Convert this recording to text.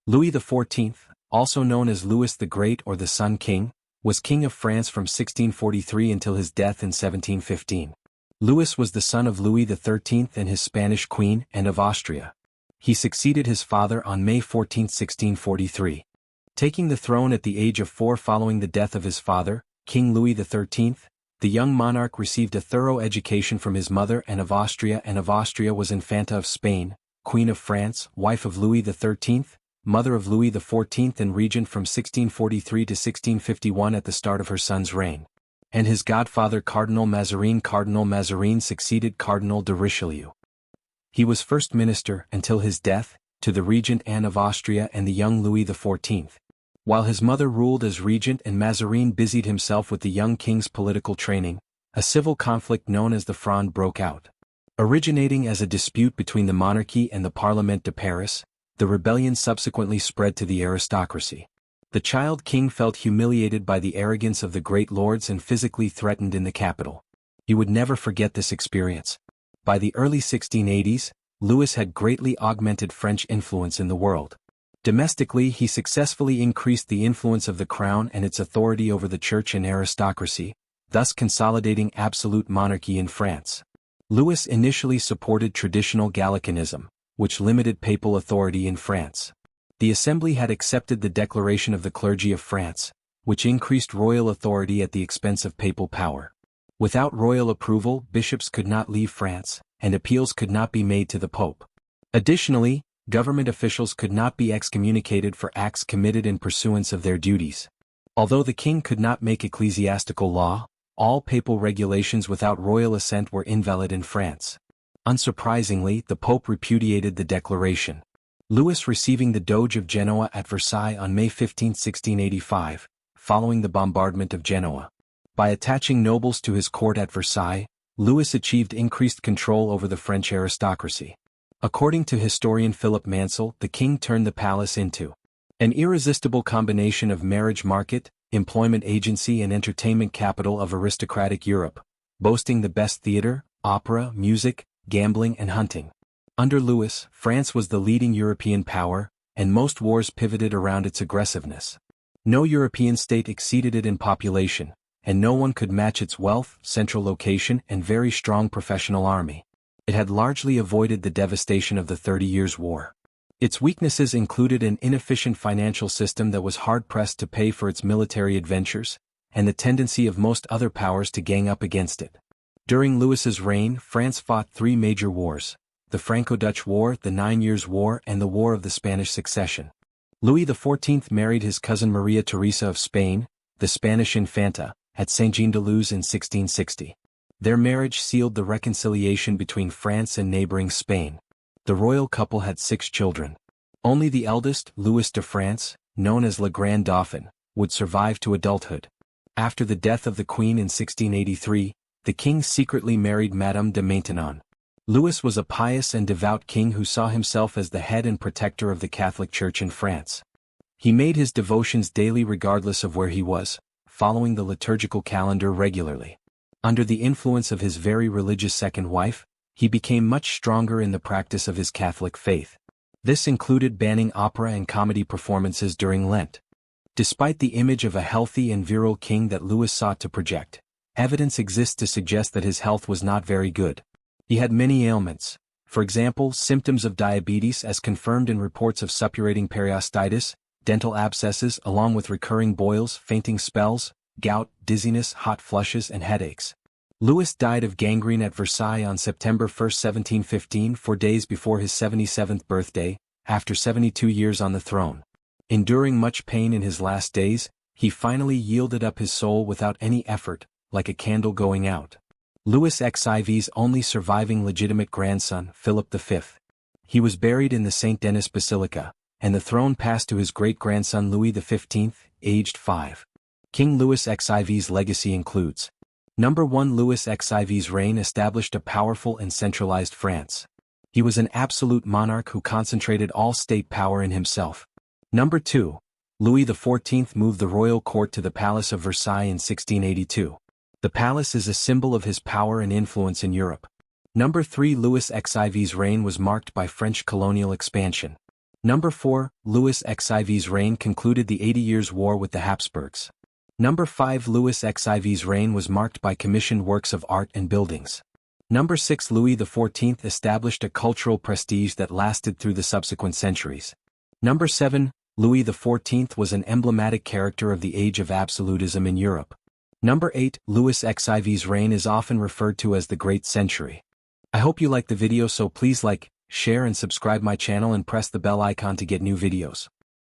Louis XIV, also known as Louis the Great or the Sun King, was King of France from 1643 until his death in 1715. Louis was the son of Louis XIII and his Spanish queen and of Austria. He succeeded his father on May 14, 1643. Taking the throne at the age of 4 following the death of his father, King Louis XIII, the young monarch received a thorough education from his mother Anne of Austria. Anne of Austria was Infanta of Spain, Queen of France, wife of Louis XIII, mother of Louis XIV and regent from 1643 to 1651 at the start of her son's reign. And his godfather Cardinal Mazarin. Cardinal Mazarin succeeded Cardinal de Richelieu. He was first minister, until his death, to the regent Anne of Austria and the young Louis XIV. While his mother ruled as regent and Mazarin busied himself with the young king's political training, a civil conflict known as the Fronde broke out. Originating as a dispute between the monarchy and the Parlement de Paris, the rebellion subsequently spread to the aristocracy. The child king felt humiliated by the arrogance of the great lords and physically threatened in the capital. He would never forget this experience. By the early 1680s, Louis had greatly augmented French influence in the world. Domestically, he successfully increased the influence of the crown and its authority over the church and aristocracy, thus consolidating absolute monarchy in France. Louis initially supported traditional Gallicanism, which limited papal authority in France. The Assembly had accepted the Declaration of the Clergy of France, which increased royal authority at the expense of papal power. Without royal approval, bishops could not leave France, and appeals could not be made to the Pope. Additionally, government officials could not be excommunicated for acts committed in pursuance of their duties. Although the king could not make ecclesiastical law, all papal regulations without royal assent were invalid in France. Unsurprisingly, the Pope repudiated the declaration. Louis receiving the Doge of Genoa at Versailles on May 15, 1685, following the bombardment of Genoa. By attaching nobles to his court at Versailles, Louis achieved increased control over the French aristocracy. According to historian Philip Mansell, the king turned the palace into an irresistible combination of marriage market, employment agency and entertainment capital of aristocratic Europe, boasting the best theater, opera, music, gambling and hunting. Under Louis, France was the leading European power, and most wars pivoted around its aggressiveness. No European state exceeded it in population, and no one could match its wealth, central location and very strong professional army. It had largely avoided the devastation of the 30 Years' War. Its weaknesses included an inefficient financial system that was hard-pressed to pay for its military adventures, and the tendency of most other powers to gang up against it. During Louis's reign, France fought 3 major wars: the Franco-Dutch War, the 9 Years' War and the War of the Spanish Succession. Louis XIV married his cousin Maria Theresa of Spain, the Spanish Infanta, at Saint-Jean-de-Luz in 1660. Their marriage sealed the reconciliation between France and neighboring Spain. The royal couple had 6 children. Only the eldest, Louis de France, known as Le Grand Dauphin, would survive to adulthood. After the death of the Queen in 1683, the king secretly married Madame de Maintenon. Louis was a pious and devout king who saw himself as the head and protector of the Catholic Church in France. He made his devotions daily regardless of where he was, following the liturgical calendar regularly. Under the influence of his very religious second wife, he became much stronger in the practice of his Catholic faith. This included banning opera and comedy performances during Lent. Despite the image of a healthy and virile king that Louis sought to project, evidence exists to suggest that his health was not very good. He had many ailments, for example, symptoms of diabetes as confirmed in reports of suppurating periostitis, dental abscesses along with recurring boils, fainting spells, gout, dizziness, hot flushes and headaches. Louis died of gangrene at Versailles on September 1, 1715, 4 days before his 77th birthday, after 72 years on the throne. Enduring much pain in his last days, he finally yielded up his soul without any effort, like a candle going out. Louis XIV's only surviving legitimate grandson, Philip V. He was buried in the Saint Denis Basilica, and the throne passed to his great-grandson Louis XV, aged 5. King Louis XIV's legacy includes: Number 1. Louis XIV's reign established a powerful and centralized France. He was an absolute monarch who concentrated all state power in himself. Number 2. Louis XIV moved the royal court to the Palace of Versailles in 1682. The palace is a symbol of his power and influence in Europe. Number 3. Louis XIV's reign was marked by French colonial expansion. Number 4, Louis XIV's reign concluded the 80 Years' War with the Habsburgs. Number 5, Louis XIV's reign was marked by commissioned works of art and buildings. Number 6, Louis XIV established a cultural prestige that lasted through the subsequent centuries. Number 7, Louis XIV was an emblematic character of the age of absolutism in Europe. Number 8, Louis XIV's reign is often referred to as the Great Century. I hope you liked the video, so please like, share and subscribe my channel and press the bell icon to get new videos.